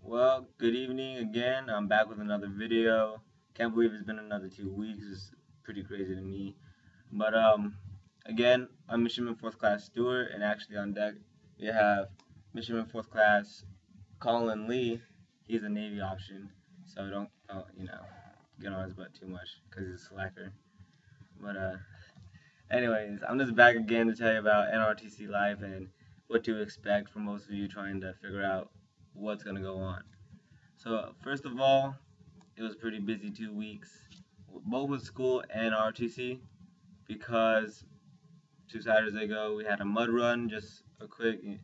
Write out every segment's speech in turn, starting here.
Well, good evening again. I'm back with another video. Can't believe it's been another 2 weeks. It's pretty crazy to me. But again, I'm Midshipman Fourth Class Stewart, and actually on deck we have Midshipman Fourth Class Colin Lee. He's a Navy option, so don't get on his butt too much because he's a slacker. But anyways, I'm just back again to tell you about NROTC life and what to expect for most of you trying to figure out what's gonna go on. So first of all, it was pretty busy 2 weeks, both with school and RTC, because 2 Saturdays ago we had a mud run, just a quick, well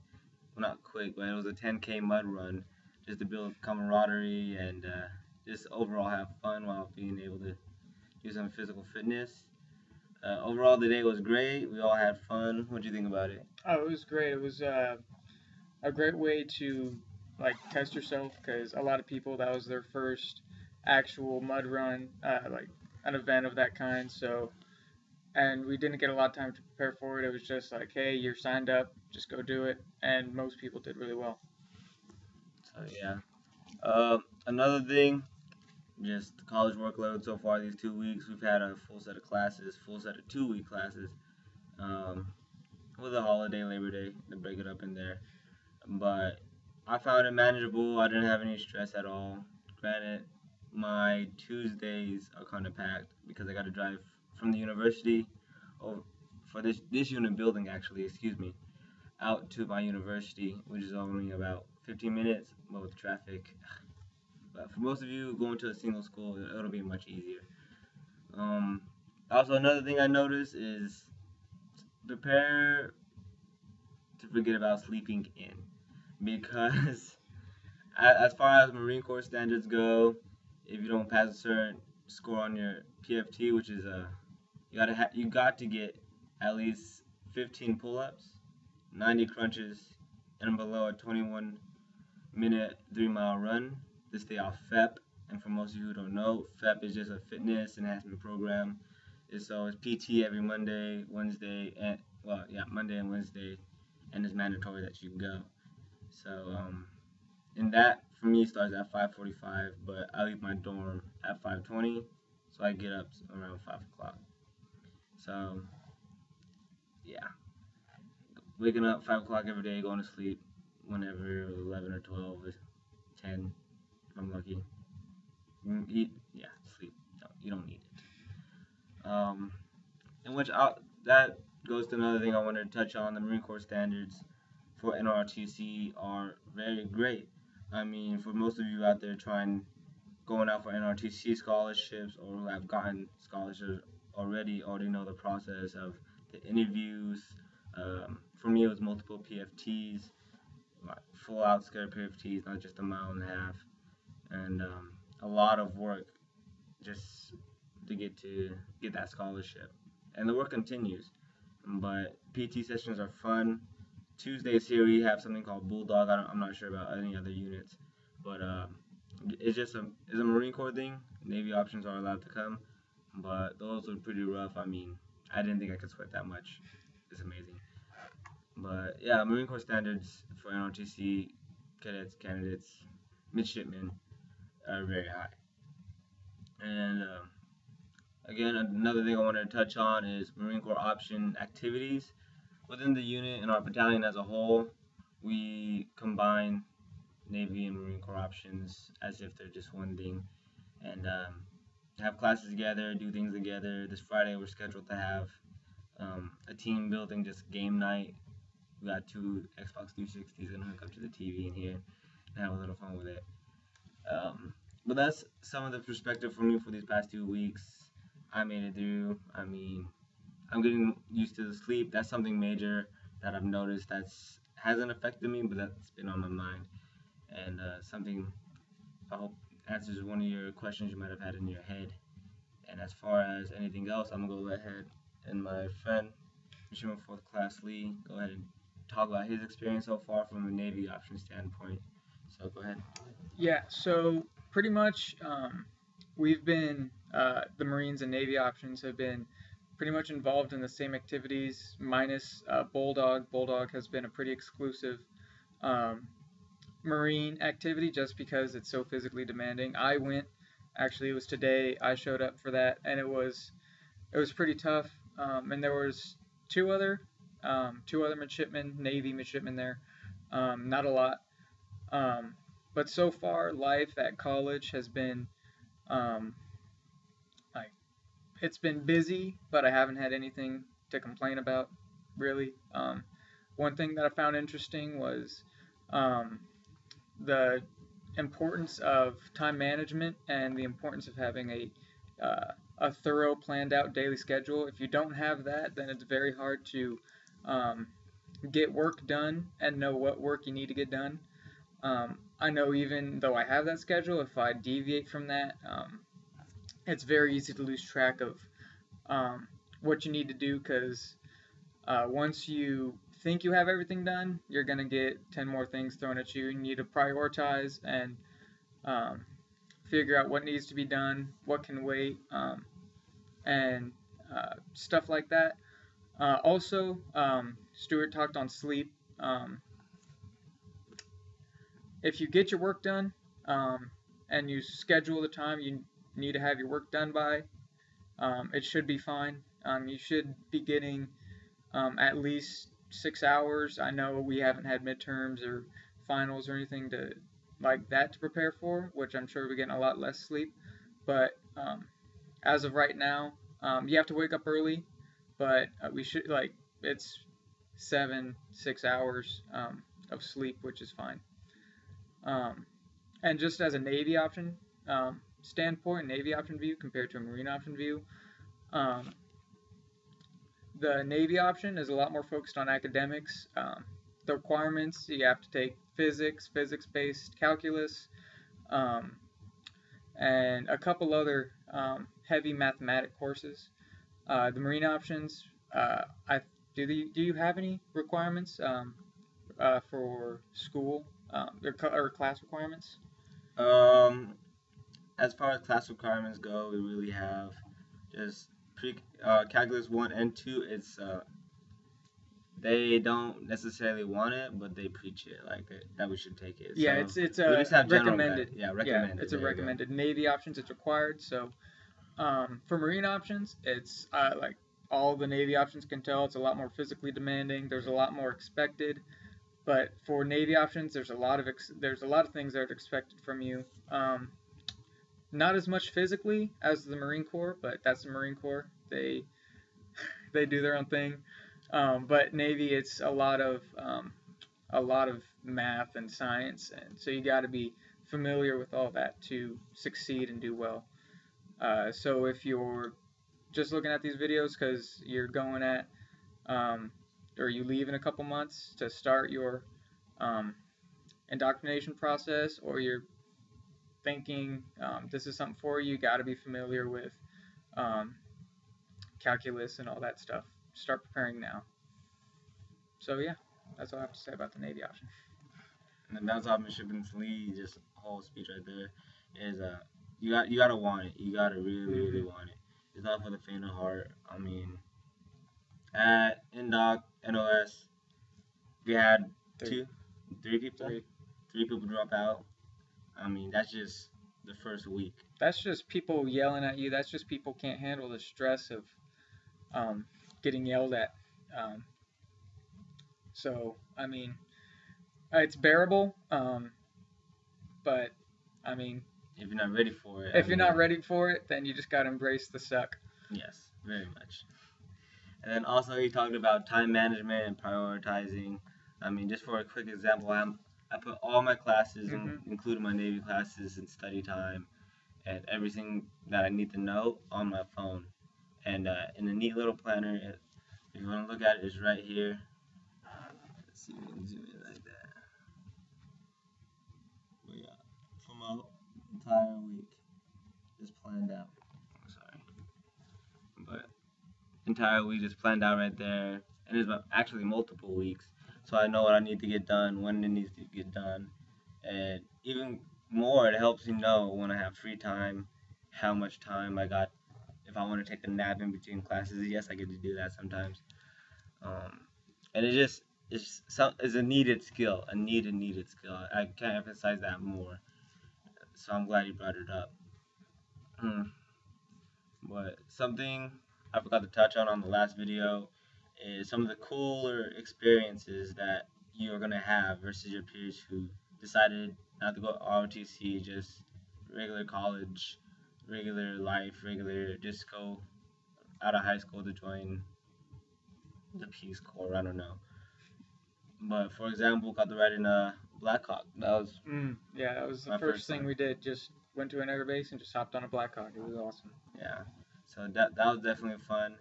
not quick, but it was a 10K mud run, just to build camaraderie and just overall have fun while being able to do some physical fitness. Overall, the day was great. We all had fun. What do you think about it? Oh, it was great. It was a great way to test yourself because a lot of people that was their first actual mud run, like an event of that kind. So, and we didn't get a lot of time to prepare for it. It was just like, hey, you're signed up, just go do it. And most people did really well. So yeah. Another thing, just the college workload so far these 2 weeks. We've had a full set of classes, full set of 2 week classes, um, with a holiday, Labor Day, to break it up in there. But I found it manageable. I didn't have any stress at all. Granted, my Tuesdays are kind of packed because I got to drive from the university, or for this unit building actually, excuse me, out to my university, which is only about 15 minutes, but with traffic. But for most of you going to a single school, it'll be much easier. Um, Also, another thing I noticed is prepare to forget about sleeping in, because as far as Marine Corps standards go, if you don't pass a certain score on your PFT, which is you got to get at least 15 pull-ups, 90 crunches, and below a 21-minute 3-mile run to stay off FEP. And for most of you who don't know, FEP is just a fitness enhancement program. So it's PT every Monday, Wednesday, and Monday and Wednesday, and it's mandatory that you go. So and that for me starts at 5:45, but I leave my dorm at 5:20, so I get up around 5 o'clock. So yeah, waking up 5 o'clock every day, going to sleep whenever 11 or 12 or 10, if I'm lucky. Sleep. No, you don't need it. In which that goes to another thing I wanted to touch on. The Marine Corps standards for NROTC are very great. I mean, for most of you out there going out for NROTC scholarships or who have gotten scholarships already know the process of the interviews. For me, it was multiple PFTs, like full out scare PFTs, not just a mile and a half, and a lot of work just to get that scholarship. And the work continues, but PT sessions are fun. Tuesdays here we have something called Bulldog. I'm not sure about any other units, but it's a Marine Corps thing. Navy options are allowed to come, but those were pretty rough. I mean, I didn't think I could sweat that much. It's amazing. But yeah, Marine Corps standards for NROTC cadets, candidates, midshipmen are very high. And again, another thing I wanted to touch on is Marine Corps option activities. Within the unit and our battalion as a whole, we combine Navy and Marine Corps options as if they're just one thing, and have classes together, do things together. This Friday we're scheduled to have a team building, just game night. We got 2 Xbox 360s gonna hook up to the TV in here and have a little fun with it. But that's some of the perspective for me for these past 2 weeks. I made it through. I mean, I'm getting used to the sleep. That's something major that I've noticed hasn't affected me, but that's been on my mind. And something I hope answers one of your questions you might have had in your head. And as far as anything else, I'm gonna go ahead and my friend, Midshipman Fourth Class Lee, go ahead and talk about his experience so far from a Navy option standpoint. So go ahead. Yeah, so pretty much we've been, the Marines and Navy options have been pretty much involved in the same activities minus Bulldog. Bulldog has been a pretty exclusive marine activity just because it's so physically demanding. I went, actually it was today, I showed up for that, and it was pretty tough. And there was two other midshipmen, Navy midshipmen there. Not a lot. But so far, life at college has been like it's been busy, but I haven't had anything to complain about, really. One thing that I found interesting was the importance of time management and the importance of having a thorough, planned out daily schedule. If you don't have that, then it's very hard to get work done and know what work you need to get done. I know even though I have that schedule, if I deviate from that, it's very easy to lose track of what you need to do, because once you think you have everything done, you're going to get 10 more things thrown at you. You need to prioritize and figure out what needs to be done, what can wait, and stuff like that. Also, Stuart talked on sleep. If you get your work done and you schedule the time you need to have your work done by, it should be fine. You should be getting at least 6 hours. I know we haven't had midterms or finals or anything like that to prepare for, which I'm sure we're getting a lot less sleep. But as of right now, you have to wake up early, but we should, it's 6 hours of sleep, which is fine. And just as a Navy option standpoint, Navy option view compared to a Marine option view, the Navy option is a lot more focused on academics. The requirements, you have to take physics, physics-based calculus, and a couple other heavy mathematic courses. The Marine options, do you have any requirements for school or class requirements? As far as class requirements go, we really have just calculus 1 and 2. It's they don't necessarily want it, but they preach it that we should take it. Yeah, so it's we just have recommended. Recommended. Yeah, it's a recommended. Navy options, it's required. So for Marine options, it's like all the Navy options can tell, it's a lot more physically demanding. There's a lot more expected. But for Navy options, there's a lot of things that are expected from you. Not as much physically as the Marine Corps, but that's the Marine Corps. They do their own thing. But Navy, it's a lot of math and science, and so you got to be familiar with all that to succeed and do well. So if you're just looking at these videos because you're going at or you leave in a couple months to start your indoctrination process, or you're thinking this is something for you, got to be familiar with calculus and all that stuff. Start preparing now. So yeah, that's all I have to say about the Navy option. And the bounce off midshipman's lead, just whole speech right there, is you gotta want it. You gotta really want it. It's not for the faint of heart. I mean, at NOS, we had three people drop out. I mean, that's just the first week. That's just people yelling at you. That's just people can't handle the stress of getting yelled at. So, I mean, it's bearable, but, I mean... If you're not ready for it... If you're not ready for it, then you just gotta embrace the suck. Yes, very much. And then also he talked about time management and prioritizing. I mean, just for a quick example, I put all my classes, including my Navy classes, and study time, and everything that I need to know on my phone. And in a neat little planner, if you want to look at it, it's right here. Let's see if we can zoom in like that. But yeah, for my entire week, just planned out. But entire week just planned out right there, and it's actually multiple weeks. So I know what I need to get done, when it needs to get done, and even more, it helps you know when I have free time, how much time I got. If I want to take a nap in between classes, yes, I get to do that sometimes. And is a needed skill, a needed skill. I can't emphasize that more. So I'm glad you brought it up. But something I forgot to touch on the last video is some of the cooler experiences that you're gonna have versus your peers who decided not to go ROTC, just regular college, regular life, regular just go out of high school to join the Peace Corps. I don't know. But for example, got to ride in a Blackhawk. That was Yeah, that was the my first thing time. we did. Just went to an air base and just hopped on a Blackhawk. It was awesome. Yeah. So that was definitely fun.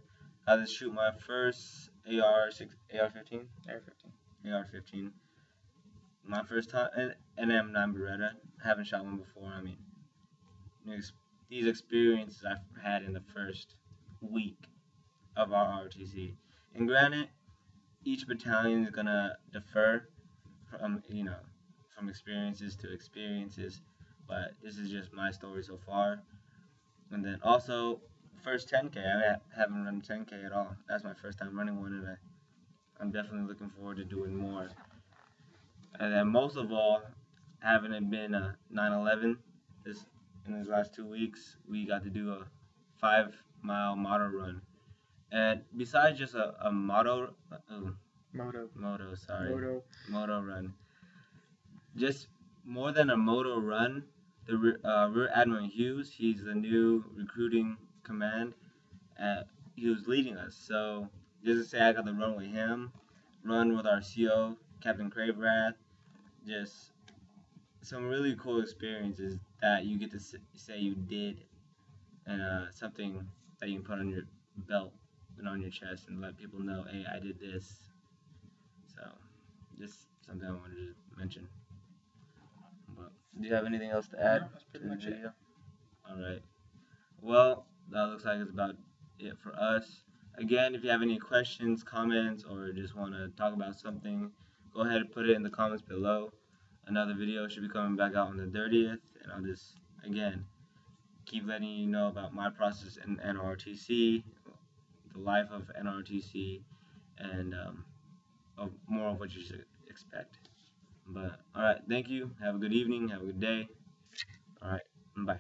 I had to shoot my first AR-15. AR-15. My first time, and M9 Beretta. I haven't shot one before. I mean, these experiences I've had in the first week of our ROTC. And granted, each battalion is gonna differ from experiences to experiences, but this is just my story so far. And then also, first 10K, I haven't run 10K at all. That's my first time running one, and I'm definitely looking forward to doing more. And then most of all, having it been a 9/11 in these last 2 weeks, we got to do a 5-mile moto run. And besides just a moto run, just more than a moto run, the Rear Admiral Hughes, he's the new recruiting command. He was leading us, so just to say I got to run with him, run with our CO, Captain Craverath, just some really cool experiences that you get to say you did, and something that you can put on your belt and on your chest and let people know, hey, I did this. So, just something I wanted to mention. But do you have anything else to add? No, that's pretty much it. All right. Well, that looks like it's about it for us. Again, if you have any questions, comments, or just want to talk about something, go ahead and put it in the comments below. Another video should be coming back out on the 30th, and I'll just, again, keep letting you know about my process in NROTC, the life of NROTC, and more of what you should expect. But, alright, thank you. Have a good evening. Have a good day. Alright, bye.